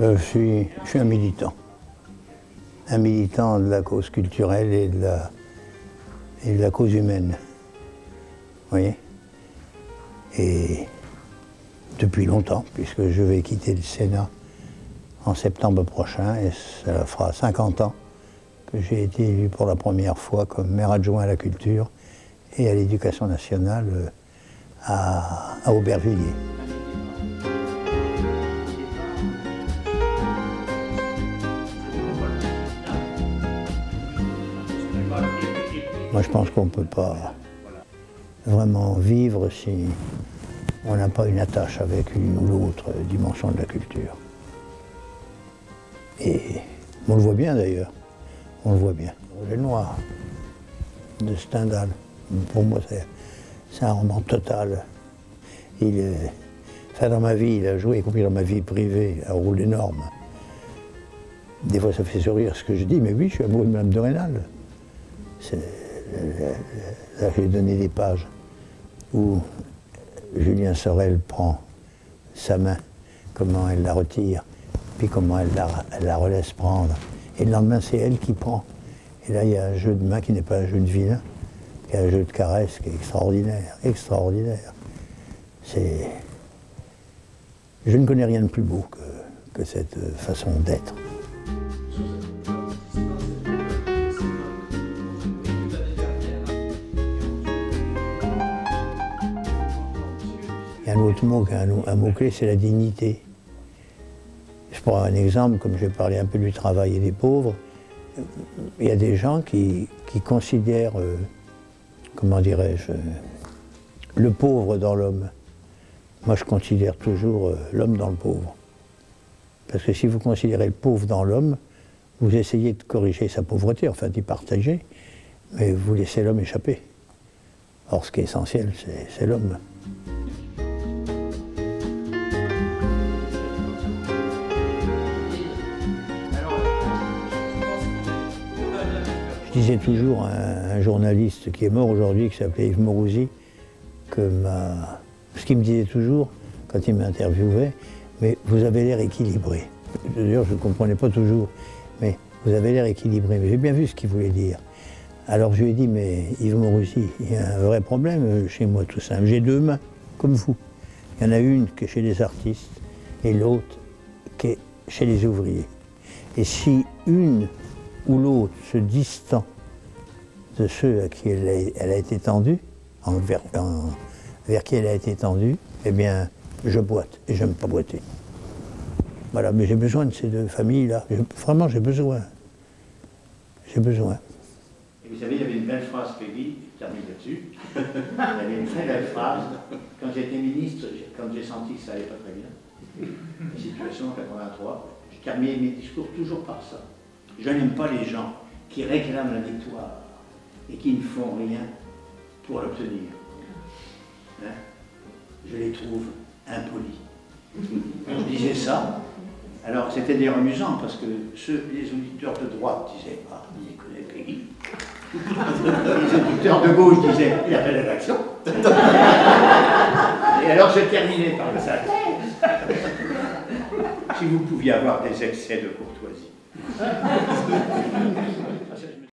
Je suis un militant. Un militant de la cause culturelle et de la cause humaine. Vous voyez? Et depuis longtemps, puisque je vais quitter le Sénat en septembre prochain, et ça fera 50 ans que j'ai été élu pour la première fois comme maire adjoint à la culture et à l'éducation nationale à Aubervilliers. Moi, je pense qu'on ne peut pas vraiment vivre si on n'a pas une attache avec une ou l'autre dimension de la culture. Et on le voit bien d'ailleurs, on le voit bien. Le Noir de Stendhal, pour moi, c'est un roman total. Dans ma vie, il a joué, y compris dans ma vie privée, un rôle énorme. Des fois, ça fait sourire ce que je dis, mais oui, je suis amoureux de Madame de Rênal. Là, j'ai donné des pages où Julien Sorel prend sa main, comment elle la retire, puis comment elle la relaisse prendre. Et le lendemain, c'est elle qui prend. Et là, il y a un jeu de main qui n'est pas un jeu de vilain, qui est un jeu de caresse qui est extraordinaire, extraordinaire. Je ne connais rien de plus beau que cette façon d'être. Un autre mot, un mot-clé, c'est la dignité. Je prends un exemple, comme j'ai parlé un peu du travail et des pauvres. Il y a des gens qui considèrent, comment dirais-je, le pauvre dans l'homme. Moi, je considère toujours l'homme dans le pauvre. Parce que si vous considérez le pauvre dans l'homme, vous essayez de corriger sa pauvreté, enfin d'y partager, mais vous laissez l'homme échapper. Or, ce qui est essentiel, c'est l'homme. Je disais toujours à un journaliste qui est mort aujourd'hui, qui s'appelait Yves Mourouzi, ce qu'il me disait toujours, quand il m'interviewait, mais vous avez l'air équilibré. D'ailleurs, je ne comprenais pas toujours, mais vous avez l'air équilibré. Mais j'ai bien vu ce qu'il voulait dire. Alors je lui ai dit, mais Yves Mourouzi, il y a un vrai problème chez moi, tout simple. J'ai deux mains, comme vous. Il y en a une qui est chez les artistes et l'autre qui est chez les ouvriers. Et si une ou l'autre se distend de ceux à qui elle a été tendue, vers qui elle a été tendue, eh bien, je boite, et j'aime pas boiter. Voilà, mais j'ai besoin de ces deux familles-là. Vraiment, j'ai besoin. J'ai besoin. Et vous savez, il y avait une belle phrase, Peggy, je termine là-dessus. Il y avait une très belle phrase. Quand j'étais ministre, quand j'ai senti que ça allait pas très bien, la situation en 83, je terminais mes discours toujours par ça. Je n'aime pas les gens qui réclament la victoire et qui ne font rien pour l'obtenir. Hein? Je les trouve impolis. Je disais ça, alors c'était d'ailleurs amusant parce que les auditeurs de droite disaient « Ah, il connaît Peggy ». Les auditeurs de gauche disaient « Il a fait la rédaction ». Et alors je terminais par le ça. Si vous pouviez avoir des excès de courtoisie.